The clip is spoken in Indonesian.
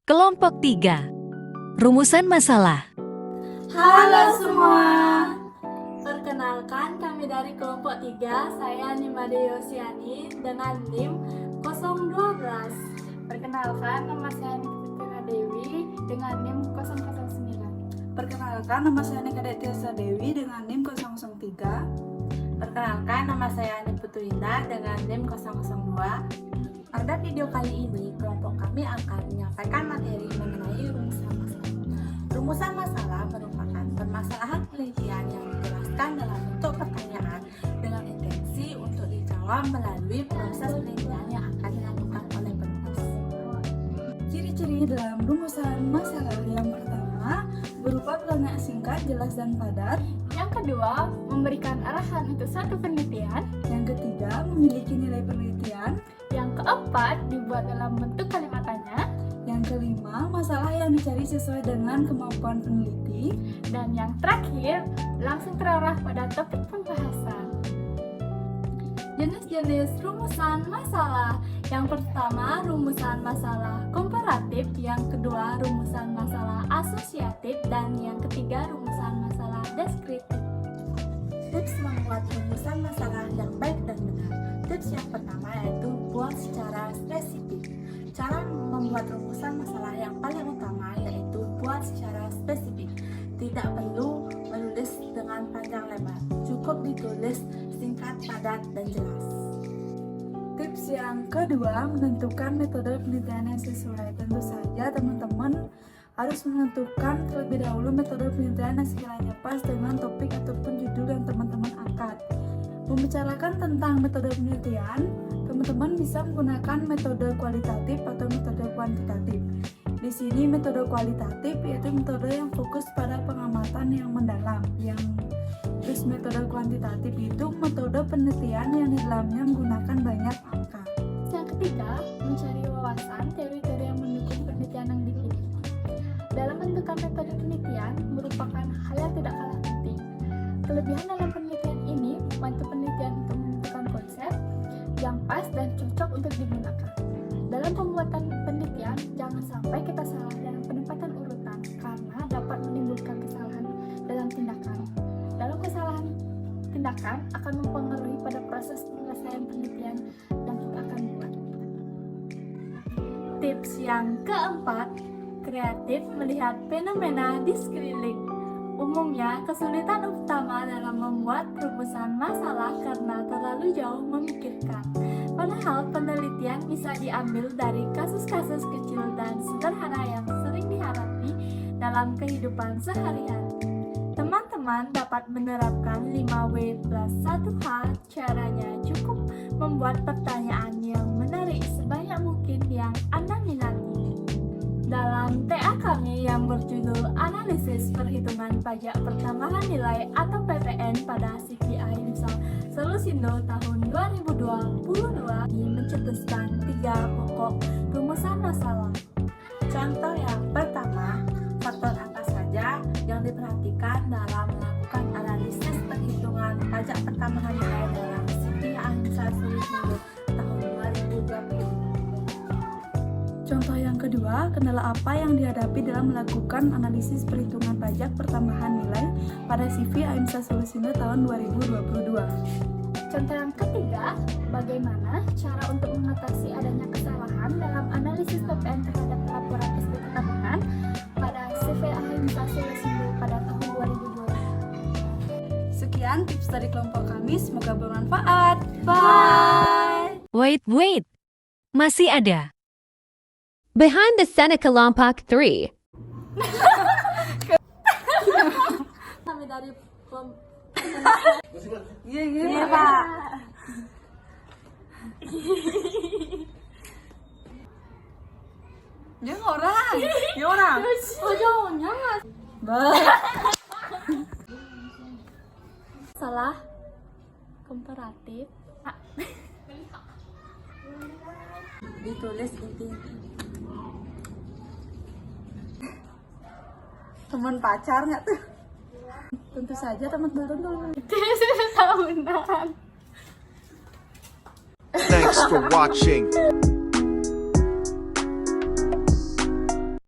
Kelompok 3. Rumusan masalah. Halo semua. Perkenalkan, kami dari kelompok 3. Saya Nimade Yosiani dengan NIM 012. Perkenalkan, nama saya Nikita Dewi dengan NIM 009. Perkenalkan, nama saya Nikade Tiasa Dewi dengan NIM 003. Perkenalkan, nama saya Ani Putuinda dengan NIM 002. Pada video kali ini, kelompok kami akan menyampaikan materi mengenai rumusan masalah. Rumusan masalah merupakan permasalahan penelitian yang dijelaskan dalam bentuk pertanyaan dengan intensi untuk dijawab melalui proses penelitian yang akan dilakukan oleh penulis. Ciri-ciri dalam rumusan masalah yang pertama berupa pertanyaan singkat, jelas, dan padat. Yang kedua, memberikan arahan untuk satu penelitian. Yang ketiga, memiliki nilai penelitian. Yang keempat, dibuat dalam bentuk kalimat tanya. Yang kelima, masalah yang dicari sesuai dengan kemampuan peneliti. Dan yang terakhir, langsung terarah pada topik pembahasan. Jenis-jenis rumusan masalah. Yang pertama, rumusan masalah komparatif. Yang kedua, rumusan masalah asosiatif. Dan yang ketiga, rumusan masalah deskriptif. Tips membuat rumusan masalah yang baik dan benar. Tips yang pertama yaitu buat secara spesifik. Cara membuat rumusan masalah yang paling utama yaitu buat secara spesifik. Tidak perlu menulis dengan panjang lebar, cukup ditulis singkat, padat, dan jelas. Tips yang kedua, menentukan metode penelitian yang sesuai. Tentu saja teman-teman harus menentukan terlebih dahulu metode penelitian yang sekiranya pas dengan topik ataupun judul yang teman-teman angkat. Membicarakan tentang metode penelitian, teman-teman bisa menggunakan metode kualitatif atau metode kuantitatif. Di sini metode kualitatif yaitu metode yang fokus pada pengamatan yang mendalam. Terus metode kuantitatif itu metode penelitian yang di dalamnya menggunakan banyak angka. Yang ketiga, mencari wawasan teori-teori yang mendukung penelitian yang dipilih. Dalam menentukan metode penelitian merupakan hal yang tidak kalah penting. Kelebihan dalam penelitian ini membantu penelitian untuk menentukan konsep yang pas dan cocok untuk digunakan. Dalam pembuatan penelitian, jangan sampai kita salah dalam penempatan urutan karena dapat menimbulkan kesalahan dalam tindakan. Dalam kesalahan tindakan akan mempengaruhi pada proses penyelesaian penelitian yang kita akan buat. Tips yang keempat, kreatif melihat fenomena di sekeliling. Umumnya, kesulitan utama dalam membuat rumusan masalah karena terlalu jauh memikirkan. Padahal penelitian bisa diambil dari kasus-kasus kecil dan sederhana yang sering dihadapi dalam kehidupan sehari-hari. Teman-teman dapat menerapkan 5W plus 1H. Caranya cukup membuat pertanyaan yang menarik sebanyak mungkin yang Anda minati. Dalam TA kami yang berjudul Analisis Perhitungan Pajak Pertambahan Nilai atau PPN pada CPI Nusa Solusindo tahun 2022 mencetuskan 3 pokok rumusan masalah. Contoh yang pertama, faktor angka saja yang diperhatikan dalam melakukan analisis perhitungan pajak pertambahan nilai dalam CPI Nusa Solusindo tahun 2020. Contoh yang kedua, kendala apa yang dihadapi dalam melakukan analisis perhitungan pajak pertambahan nilai pada CV AIMSA Solusindo tahun 2022. Contoh yang ketiga, bagaimana cara untuk mengatasi adanya kesalahan dalam analisis PPN terhadap laporan SP pertambahan pada CV AIMSA Solusindo pada tahun 2020. Sekian tips dari kelompok kami, semoga bermanfaat. Bye! Wait. Masih ada. Behind the Seneca Lompoc 3. Kami dari Iya, Pak. Ya orang. Oh, jangan. Salah komparatif. Ditulis inti-inti. Teman pacar nggak tuh? Tentu saja teman baru dulu. Tahunan. Thanks for watching.